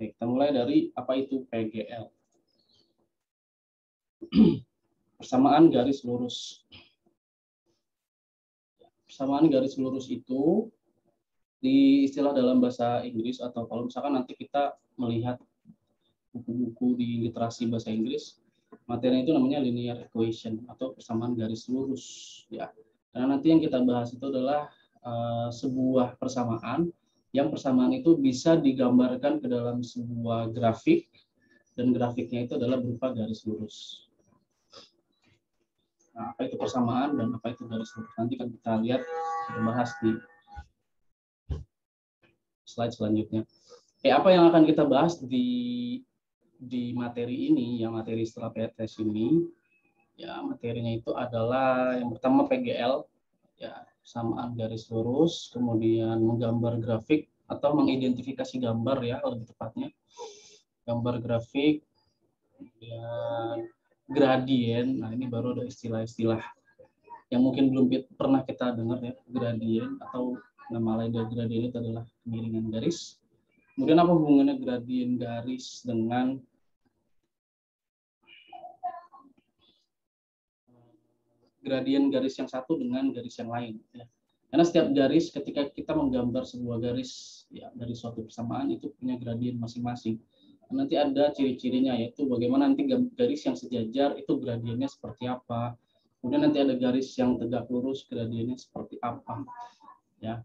Oke, kita mulai dari apa itu PGL. Persamaan garis lurus. Persamaan garis lurus itu di istilah dalam bahasa Inggris, atau kalau misalkan nanti kita melihat buku-buku di literasi bahasa Inggris, materi itu namanya linear equation atau persamaan garis lurus, ya. Karena nanti yang kita bahas itu adalah sebuah persamaan, yang persamaan itu bisa digambarkan ke dalam sebuah grafik, dan grafiknya itu adalah berupa garis lurus. Nah, apa itu persamaan dan apa itu garis lurus? Nanti kan kita lihat, kita bahas di slide selanjutnya. Apa yang akan kita bahas di materi ini, ya materi setelah PTS ini, ya materinya itu adalah yang pertama PGL, ya persamaan garis lurus, kemudian menggambar grafik atau mengidentifikasi gambar, ya lebih tepatnya gambar grafik, kemudian gradien. Nah ini baru ada istilah-istilah yang mungkin belum pernah kita dengar, ya, gradien, atau nama lain dari gradien itu adalah kemiringan garis. Kemudian apa hubungannya gradien garis dengan gradien garis yang satu dengan garis yang lain, ya. Karena setiap garis, ketika kita menggambar sebuah garis, ya, dari suatu persamaan itu punya gradien masing-masing. Nanti ada ciri-cirinya, yaitu bagaimana nanti garis yang sejajar itu gradiennya seperti apa. Kemudian nanti ada garis yang tegak lurus, gradiennya seperti apa, ya.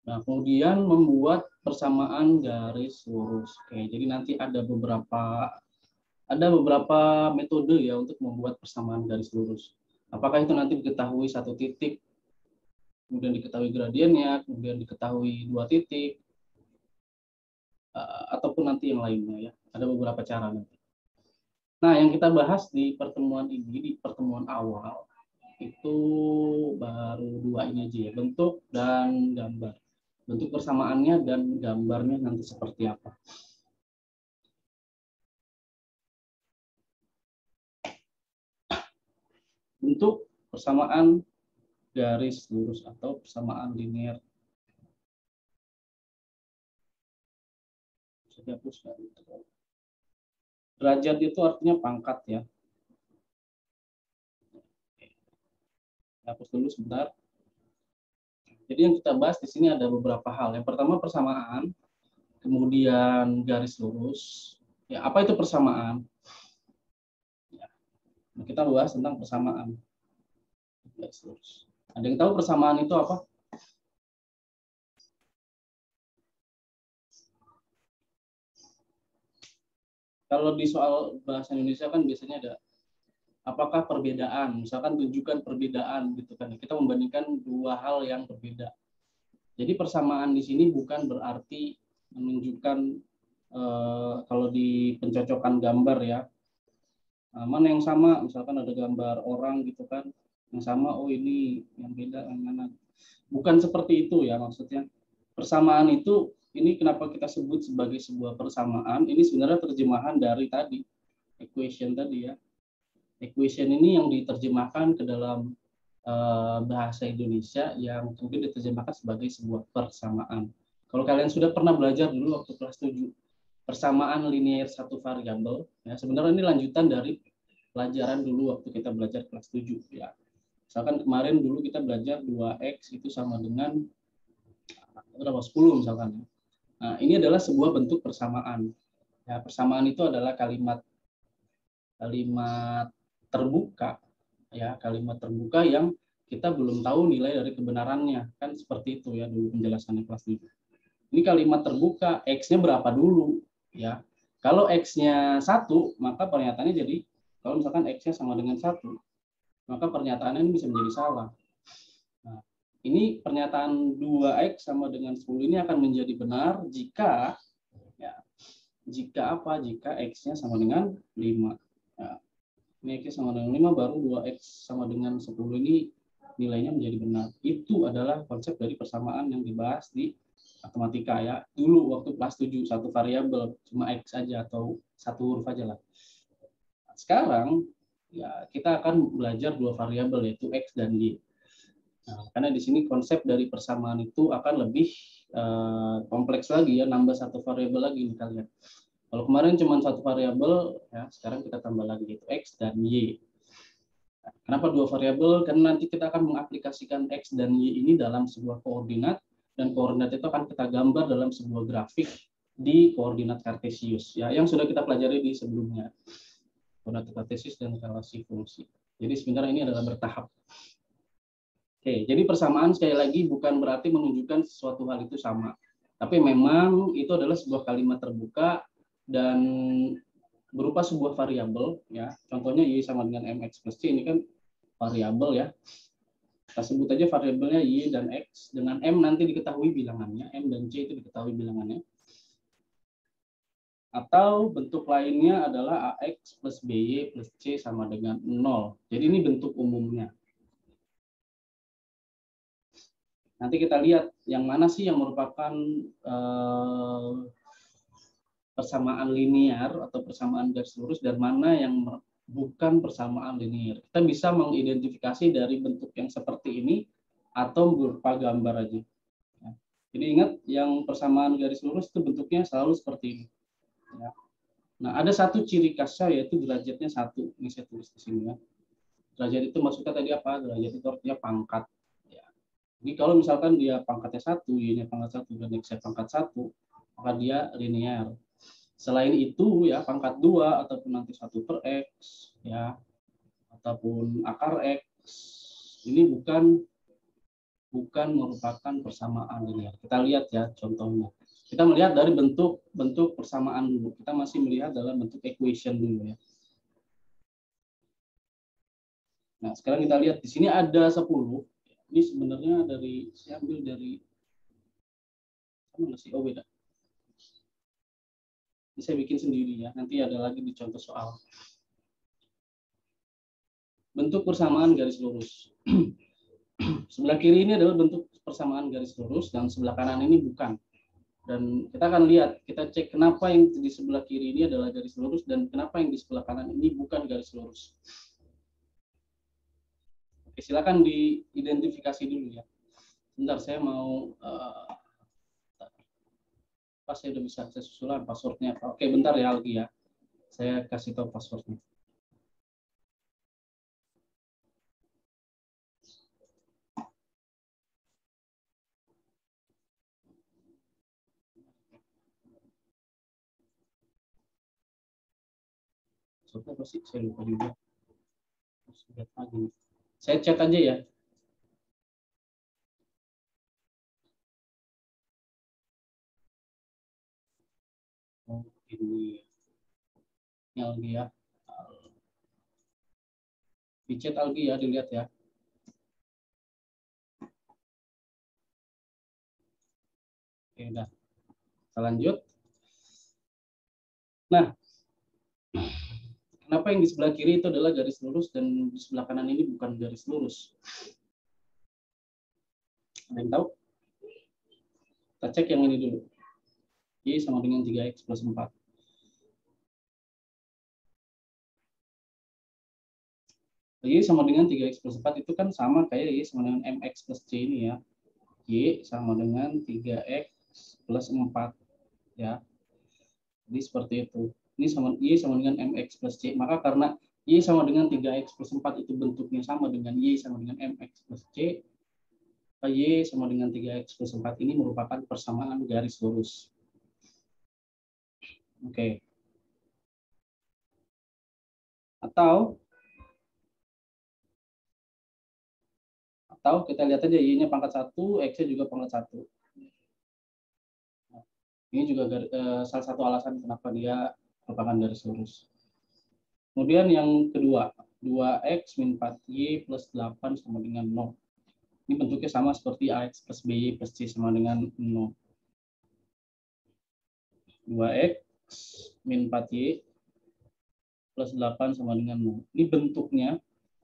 Nah, kemudian membuat persamaan garis lurus. Oke, jadi nanti ada beberapa metode, ya, untuk membuat persamaan garis lurus. Apakah itu nanti diketahui satu titik, kemudian diketahui gradiennya, kemudian diketahui dua titik, ataupun nanti yang lainnya, ya. Ada beberapa cara nanti. Nah, yang kita bahas di pertemuan ini, di pertemuan awal, itu baru dua ini aja, ya, bentuk dan gambar. Bentuk persamaannya dan gambarnya nanti seperti apa. Bentuk persamaan garis lurus atau persamaan linear. Derajat itu artinya pangkat, ya. Hapus dulu sebentar. Jadi yang kita bahas di sini ada beberapa hal. Yang pertama persamaan, kemudian garis lurus. Ya, apa itu persamaan? Ya, kita bahas tentang persamaan garis lurus. Ada yang tahu persamaan itu apa? Kalau di soal bahasa Indonesia kan biasanya ada apakah perbedaan, misalkan tunjukkan perbedaan gitu kan. Kita membandingkan dua hal yang berbeda. Jadi persamaan di sini bukan berarti menunjukkan kalau di pencocokan gambar, ya, mana yang sama, misalkan ada gambar orang gitu kan, yang sama, oh ini yang beda yang mana. Bukan seperti itu, ya, maksudnya. Persamaan itu, ini kenapa kita sebut sebagai sebuah persamaan, ini sebenarnya terjemahan dari tadi, equation tadi, ya. Equation ini yang diterjemahkan ke dalam bahasa Indonesia yang mungkin diterjemahkan sebagai sebuah persamaan. Kalau kalian sudah pernah belajar dulu waktu kelas 7, persamaan linear satu variabel, ya, sebenarnya ini lanjutan dari pelajaran dulu waktu kita belajar kelas 7, ya. Misalkan kemarin dulu kita belajar 2x itu sama dengan berapa? 10 misalkan. Nah, ini adalah sebuah bentuk persamaan. Ya, persamaan itu adalah kalimat terbuka, ya, kalimat terbuka yang kita belum tahu nilai dari kebenarannya, kan seperti itu, ya, dulu penjelasannya kelas 7. Ini kalimat terbuka, x-nya berapa dulu, ya. Kalau x-nya 1, maka pernyataannya jadi, kalau misalkan x-nya sama dengan 1, maka pernyataannya ini bisa menjadi salah. Nah, ini pernyataan 2x sama dengan 10 ini akan menjadi benar jika, ya, jika apa? Jika x-nya sama dengan 5. Ya, ini x sama dengan 5, baru 2x sama dengan 10 ini nilainya menjadi benar. Itu adalah konsep dari persamaan yang dibahas di matematika, ya. Dulu waktu kelas 7, satu variabel, cuma x saja atau satu huruf aja lah. Sekarang, ya, kita akan belajar dua variabel, yaitu x dan y. Nah, karena di sini konsep dari persamaan itu akan lebih kompleks lagi ya, nambah satu variabel lagi nih kalian. Kalau kemarin cuma satu variabel, ya sekarang kita tambah lagi yaitu x dan y. Kenapa dua variabel? Karena nanti kita akan mengaplikasikan x dan y ini dalam sebuah koordinat, dan koordinat itu akan kita gambar dalam sebuah grafik di koordinat kartesius ya, yang sudah kita pelajari di sebelumnya, koordinat kartesius dan relasi fungsi. Jadi sebenarnya ini adalah bertahap. Oke, jadi persamaan sekali lagi bukan berarti menunjukkan sesuatu hal itu sama, tapi memang itu adalah sebuah kalimat terbuka dan berupa sebuah variabel ya. Contohnya y sama dengan mx plus c, ini kan variabel ya. Kita sebut aja variabelnya y dan x, dengan m nanti diketahui bilangannya, m dan c itu diketahui bilangannya. Atau bentuk lainnya adalah ax plus by plus c sama dengan 0. Jadi ini bentuk umumnya. Nanti kita lihat yang mana sih yang merupakan persamaan linear atau persamaan garis lurus, dan mana yang bukan persamaan linear. Kita bisa mengidentifikasi dari bentuk yang seperti ini atau berupa gambar aja. Jadi ingat, yang persamaan garis lurus itu bentuknya selalu seperti ini. Nah, ada satu ciri khasnya yaitu derajatnya 1. Ini saya tulis di sini ya. Derajat itu maksudnya tadi apa? Derajat itu artinya pangkat. Jadi kalau misalkan dia pangkatnya 1, y-nya pangkat 1 dan x-nya pangkat 1, maka dia linear. Selain itu ya, pangkat 2 ataupun nanti 1 per x ya, ataupun akar x, ini bukan merupakan persamaan linear. Kita lihat ya contohnya. Kita melihat dari bentuk persamaan dulu. Kita masih melihat dalam bentuk equation dulu ya. Nah, sekarang kita lihat di sini ada 10. Ini sebenarnya saya ambil dari oh beda. Ini saya bikin sendiri ya. Nanti ada lagi di contoh soal. Bentuk persamaan garis lurus. Sebelah kiri ini adalah bentuk persamaan garis lurus, dan sebelah kanan ini bukan. Dan kita akan lihat, kita cek kenapa yang di sebelah kiri ini adalah garis lurus dan kenapa yang di sebelah kanan ini bukan garis lurus. Oke, silakan diidentifikasi dulu ya. Bentar, saya mau pas saya udah bisa saya susulan passwordnya. Oke, bentar ya Algi ya. Saya kasih tahu passwordnya. Passwordnya apa sih? Saya lupa juga. Saya chat aja ya. Oh, ini Algi ya. Di chat Algi ya, dilihat ya. Oke, udah. Kita lanjut. Nah, kenapa yang di sebelah kiri itu adalah garis lurus dan di sebelah kanan ini bukan garis lurus? Ada yang tahu? Kita cek yang ini dulu. Y sama dengan 3x plus 4. Y sama dengan 3x plus 4 itu kan sama kayak Y sama dengan mx plus c ini ya. Y sama dengan 3x plus 4. Ya. Jadi seperti itu. Ini sama Y sama dengan mx plus c. Maka karena Y sama dengan 3x plus 4 itu bentuknya sama dengan Y sama dengan mx plus c, Y sama dengan 3x plus 4 ini merupakan persamaan garis lurus. Oke. Atau kita lihat aja Y-nya pangkat 1, X-nya juga pangkat 1. Ini juga salah satu alasan kenapa dia merupakan garis lurus. Kemudian yang kedua, 2x min 4y plus 8 sama dengan 0. Ini bentuknya sama seperti ax plus by plus c sama dengan 0. 2x min 4y plus 8 sama dengan 0. Ini bentuknya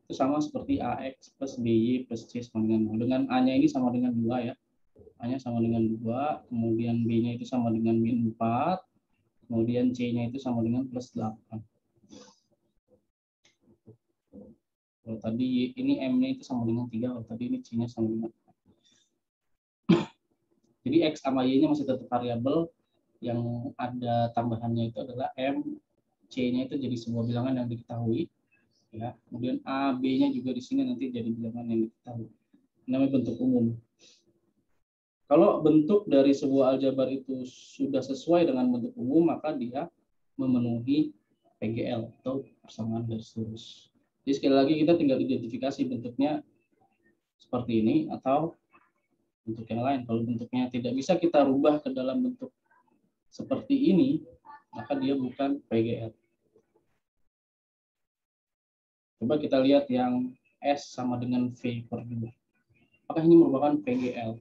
itu sama seperti ax plus by plus c sama dengan 0. Dengan a-nya ini sama dengan 2 ya. A-nya sama dengan 2, kemudian b-nya itu sama dengan min 4, kemudian c-nya itu sama dengan plus 8. Kalau tadi ini M-nya itu sama dengan 3, kalau tadi ini C-nya sama dengan. Jadi X sama Y-nya masih tetap variabel, yang ada tambahannya itu adalah M, C-nya itu jadi sebuah bilangan yang diketahui. Ya. Kemudian A, B-nya juga di sini nanti jadi bilangan yang diketahui. Namanya bentuk umum. Kalau bentuk dari sebuah aljabar itu sudah sesuai dengan bentuk umum, maka dia memenuhi PGL atau persamaan garis lurus. Jadi sekali lagi kita tinggal identifikasi bentuknya seperti ini atau bentuk yang lain. Kalau bentuknya tidak bisa kita rubah ke dalam bentuk seperti ini, maka dia bukan PGL. Coba kita lihat yang S sama dengan V per 2. Apakah ini merupakan PGL?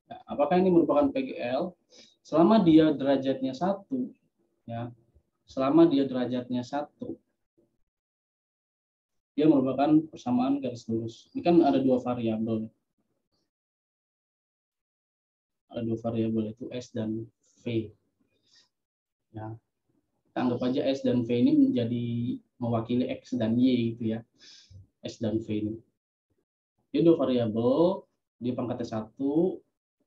Nah, apakah ini merupakan PGL? Selama dia derajatnya 1, ya, selama dia derajatnya 1, dia merupakan persamaan garis lurus. Ini kan ada dua variabel. Ada dua variabel, itu S dan V. Ya, kita anggap aja S dan V ini menjadi mewakili X dan Y gitu ya. S dan V ini. Dia dua variabel, dia pangkatnya 1,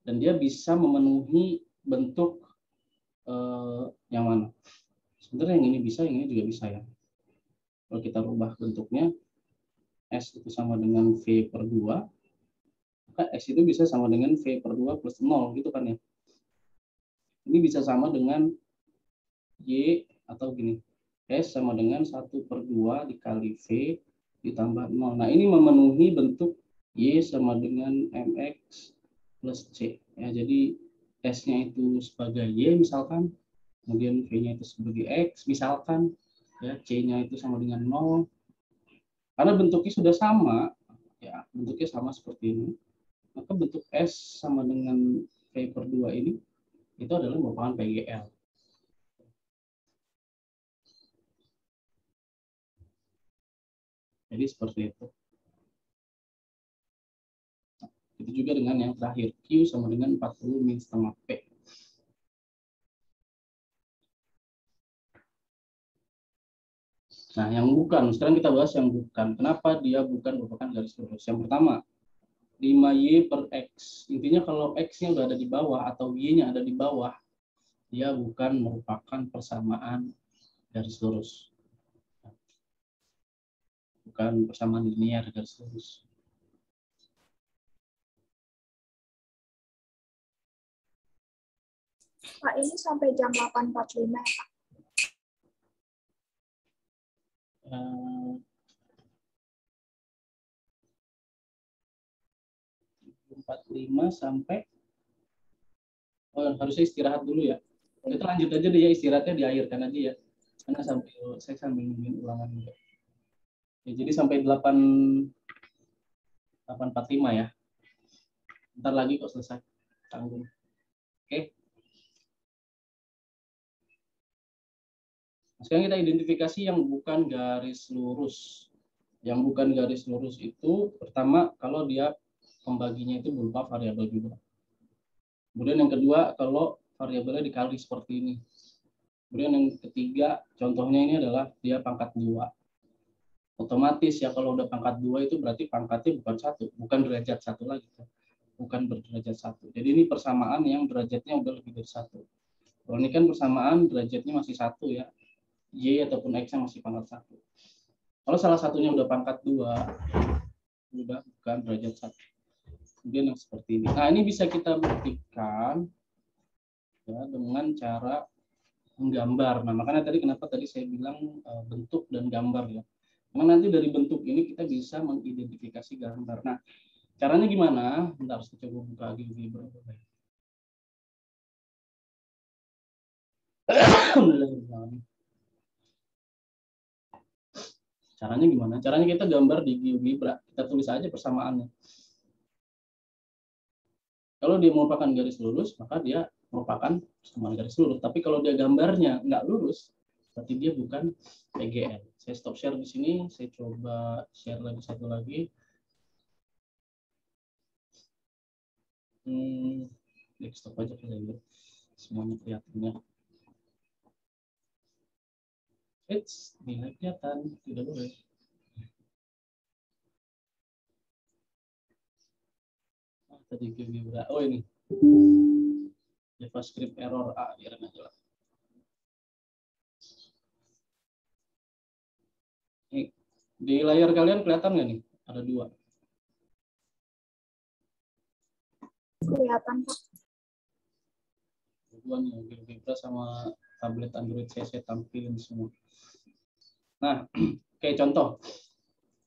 dan dia bisa memenuhi bentuk yang mana? Sebenarnya yang ini bisa, yang ini juga bisa ya. Kalau kita rubah bentuknya, S itu sama dengan V per 2, maka X itu bisa sama dengan V per 2 plus 0, gitu kan ya. Ini bisa sama dengan Y, atau gini, S sama dengan 1 per 2 dikali V ditambah 0. Nah, ini memenuhi bentuk Y sama dengan MX plus C. Ya, jadi S-nya itu sebagai Y misalkan, kemudian V-nya itu sebagai X misalkan, ya, C-nya itu sama dengan 0. Karena bentuknya sudah sama, ya, bentuknya sama seperti ini, maka bentuk S sama dengan V per 2 ini itu adalah merupakan PGL. Jadi seperti itu. Itu juga dengan yang terakhir, Q sama dengan 40 min setengah P. Nah, yang bukan, sekarang kita bahas yang bukan. Kenapa dia bukan merupakan garis lurus? Yang pertama, 5Y per X. Intinya kalau X-nya udah ada di bawah atau Y-nya ada di bawah, dia bukan merupakan persamaan garis lurus. Bukan persamaan linear garis lurus. Pak, ini sampai jam 8.45 ya, Pak? 45 sampai, harusnya istirahat dulu ya. Kita lanjut aja deh ya, istirahatnya diakhirkan aja ya. Karena saya sambil nungguin ulangan juga. Ya, jadi sampai 8.45 ya. Ntar lagi kok selesai. Tanggung. Oke. Sekarang kita identifikasi yang bukan garis lurus. Yang bukan garis lurus itu pertama kalau dia pembaginya itu berupa variabel juga. Kemudian yang kedua kalau variabelnya dikali seperti ini. Kemudian yang ketiga contohnya ini adalah dia pangkat 2. Otomatis ya kalau udah pangkat 2 itu berarti pangkatnya bukan 1, bukan derajat 1 lagi. Bukan berderajat 1. Jadi ini persamaan yang derajatnya udah lebih dari 1. Kalau ini kan persamaan derajatnya masih 1 ya. Y ataupun X-nya masih pangkat 1. Kalau salah satunya udah pangkat 2, udah bukan derajat 1. Kemudian yang seperti ini. Nah, ini bisa kita buktikan ya, dengan cara menggambar. Nah, makanya tadi kenapa tadi saya bilang bentuk dan gambar ya. Karena nanti dari bentuk ini kita bisa mengidentifikasi gambar. Nah, caranya gimana? Bentar, saya coba buka GeoGebra. Caranya gimana? Caranya kita gambar di GeoGebra. Kita tulis aja persamaannya. Kalau dia merupakan garis lurus, maka dia merupakan persamaan garis lurus. Tapi kalau dia gambarnya nggak lurus, berarti dia bukan PGL. Saya stop share di sini. Saya coba share lagi satu lagi. desktop aja biar semuanya kelihatannya. Nilai kelihatan, tidak boleh. Tadi oh ini JavaScript error biarin aja lah. Di layar kalian kelihatan nggak nih? Ada 2. Kelihatan, Pak. Dua nih, GeoGebra sama tablet Android saya tampilin semua. Nah, kayak contoh.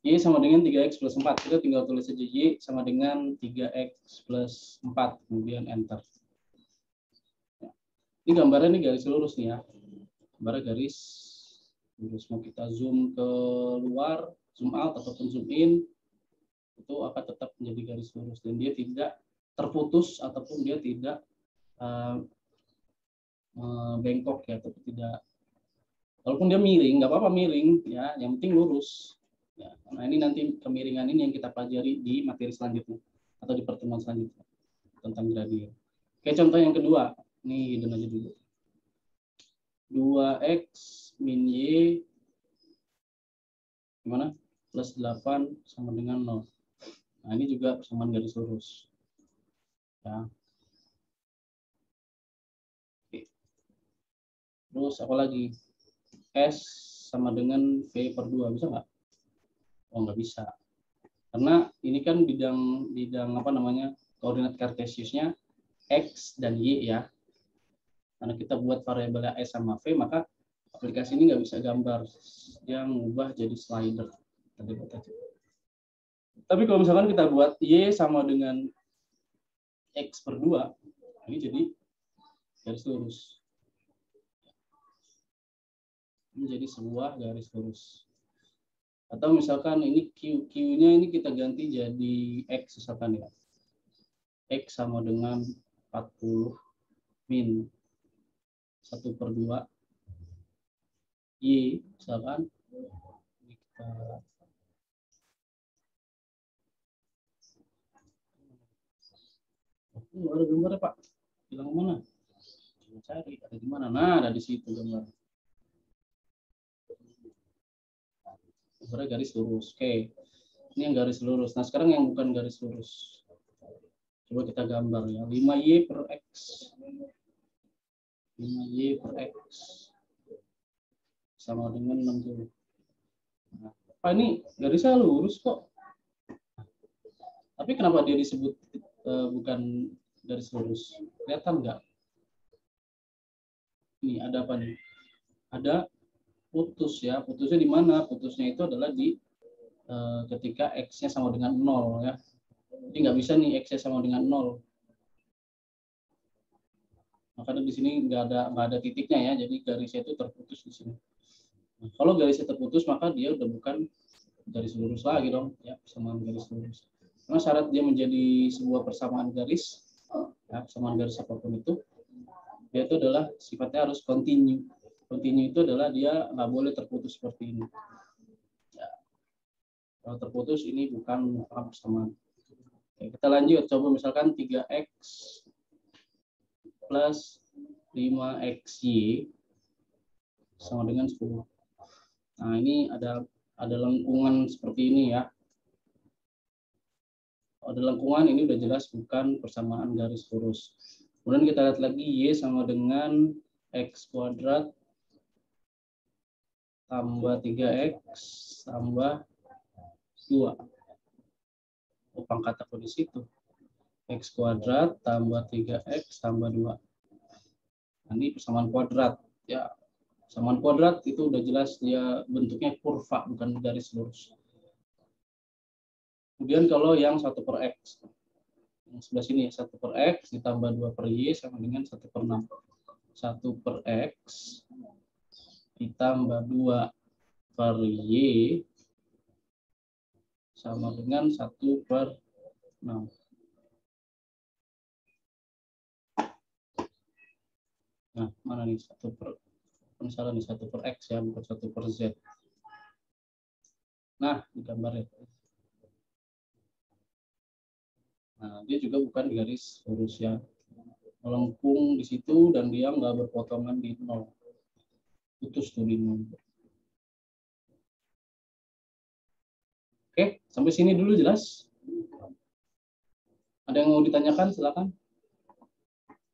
Y sama dengan 3X plus 4. Kita tinggal tulis saja Y sama dengan 3X plus 4. Kemudian Enter. Ini gambarnya nih garis lurus nih ya. Gambarnya garis lurus. Mau kita zoom ke luar, zoom out, ataupun zoom in, itu akan tetap menjadi garis lurus. Dan dia tidak terputus, ataupun dia tidak bengkok ya, atau tidak. Walaupun dia miring, nggak apa-apa miring ya, yang penting lurus. Ya, nah ini nanti kemiringan ini yang kita pelajari di materi selanjutnya atau di pertemuan selanjutnya tentang gradien. Oke, contoh yang kedua, ini hidden aja dulu. 2X min Y gimana? Plus 8 sama dengan 0. Nah ini juga persamaan garis lurus. Ya. Oke. Terus apa lagi? S sama dengan V per 2, bisa nggak? Oh, nggak bisa. Karena ini kan bidang apa namanya, koordinat kartesiusnya X dan Y ya. Karena kita buat variabel S sama V, maka aplikasi ini nggak bisa gambar. Dia mengubah jadi slider. Tapi kalau misalkan kita buat Y sama dengan X per 2, ini jadi garis lurus. Ini jadi sebuah garis lurus. Atau misalkan ini Q-nya ini kita ganti jadi X misalkan ya. X sama dengan 40 min 1 per 2 Y misalkan kita ada gambarnya Pak, bilang mana? Coba cari ada di mana? Nah ada di situ gambar. Gambarnya garis lurus. Oke, ini yang garis lurus. Nah sekarang yang bukan garis lurus. Coba kita gambar ya. 5Y per X. 5Y per X sama dengan 60. Nah, Pak ini garisnya lurus kok. Tapi kenapa dia disebut bukan garis lurus? Kelihatan nggak? Ini ada apa nih? Ada putus ya. Putusnya di mana? Putusnya itu adalah di ketika X-nya sama dengan 0 ya. Jadi nggak bisa nih X-nya sama dengan 0. Makanya di sini nggak ada titiknya ya. Jadi garisnya itu terputus di sini. Nah, kalau garisnya terputus maka dia udah bukan garis lurus lagi dong ya, persamaan garis lurus. Karena syarat dia menjadi sebuah persamaan garis, ya, persamaan garis apapun itu, dia itu adalah sifatnya harus continue. Continue itu adalah dia nggak boleh terputus seperti ini. Ya. Kalau terputus ini bukan persamaan. Oke, kita lanjut, coba misalkan 3X plus 5XY sama dengan 10. Nah ini ada lengkungan seperti ini ya. Ada lengkungan ini udah jelas bukan persamaan garis lurus. Kemudian kita lihat lagi Y sama dengan X kuadrat tambah 3X tambah 2. Oh, pangkat aku di situ. X kuadrat tambah 3X tambah 2. Nah, ini persamaan kuadrat ya. Persamaan kuadrat itu udah jelas dia bentuknya kurva bukan garis lurus. Kemudian kalau yang 1 per X, yang sebelah sini 1 per X ditambah 2 per Y sama dengan 1 per 6. 1 per X ditambah 2 per Y sama dengan 1 per 6. Nah, mana nih 1 per, misalnya nih 1 per X ya, bukan 1 per Z. Nah, di gambarnya. Nah, dia juga bukan garis lurus ya. melengkung di situ dan dia nggak berpotongan di 0. Putus tuh di 0. Oke, sampai sini dulu jelas? Ada yang mau ditanyakan? Silakan.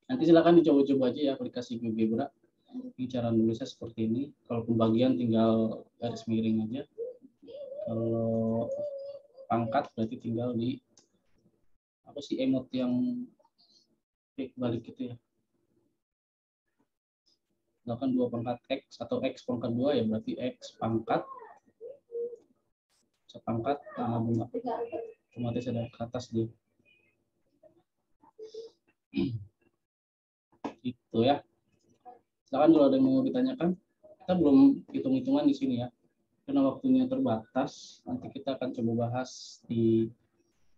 Nanti silakan dicoba-coba aja ya aplikasi GeoGebra. Ini cara nulisnya seperti ini. Kalau pembagian tinggal garis miring aja. Kalau pangkat berarti tinggal di apa sih emot yang balik gitu ya. Misalkan 2 pangkat X atau X pangkat 2 ya berarti X pangkat sepangkat tambah bunga. Otomatis ada ke atas dia. Itu ya. Silakan kalau ada yang mau ditanyakan. Kita belum hitung-hitungan di sini ya. Karena waktunya terbatas, nanti kita akan coba bahas di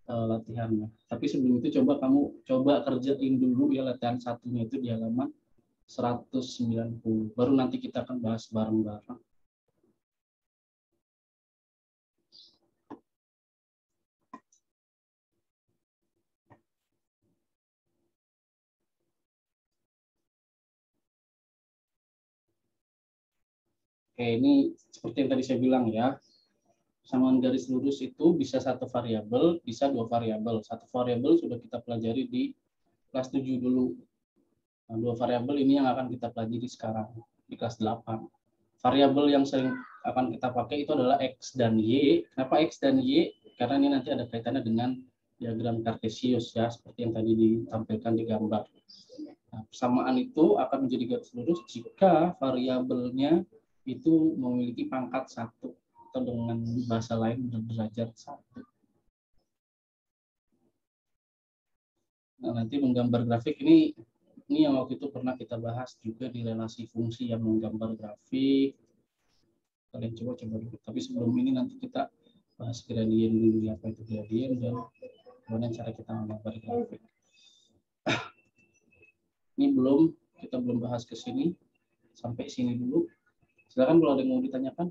latihannya. Tapi sebelum itu kamu coba kerjain dulu ya latihan satunya itu di halaman 190. Baru nanti kita akan bahas bareng-bareng. Oke, ini seperti yang tadi saya bilang ya. Samaan garis lurus itu bisa 1 variabel, bisa 2 variabel. 1 variabel sudah kita pelajari di kelas 7 dulu. Nah, 2 variabel ini yang akan kita pelajari sekarang di kelas 8. Variabel yang sering akan kita pakai itu adalah X dan Y. Kenapa X dan Y? Karena ini nanti ada kaitannya dengan diagram Cartesius ya, seperti yang tadi ditampilkan di gambar. Nah, persamaan itu akan menjadi garis lurus jika variabelnya itu memiliki pangkat 1 atau dengan bahasa lain berderajat 1. Nah, nanti menggambar grafik ini yang waktu itu pernah kita bahas juga di relasi fungsi yang menggambar grafik. Kalian coba dulu. Tapi sebelum ini nanti kita bahas gradien dulu, apa itu gradien dan kemudian cara kita menggambar grafik. Ini kita belum bahas ke sini, sampai sini dulu. Silakan kalau ada yang mau ditanyakan.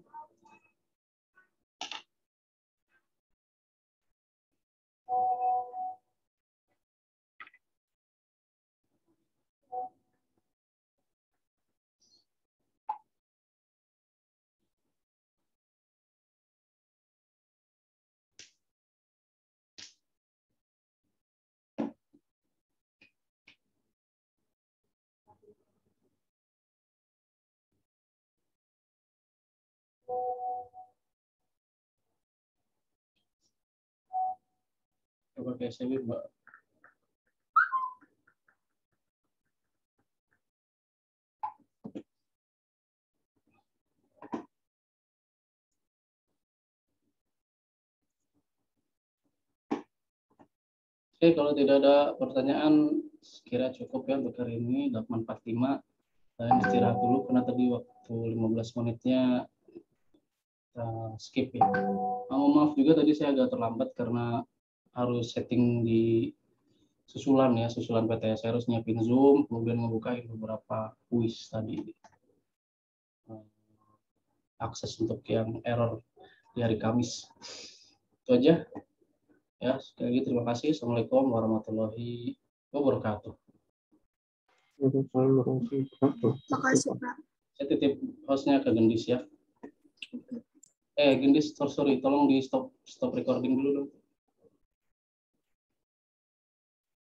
Coba PSB, Mbak. Oke, kalau tidak ada pertanyaan, sekira cukup ya untuk hari ini, 8.45. Kalian istirahat dulu, karena tadi waktu 15 menitnya skip ya. Maaf juga tadi saya agak terlambat karena harus setting di susulan PTS. Saya harus nyiapin Zoom, kemudian ngebukain beberapa kuis tadi. Akses untuk yang error di hari Kamis. Itu aja. Ya, sekali lagi terima kasih. Assalamualaikum warahmatullahi wabarakatuh. Makasih, Pak. Saya titip hostnya ke Gendis ya. Gendis, sorry, tolong di stop recording dulu dong.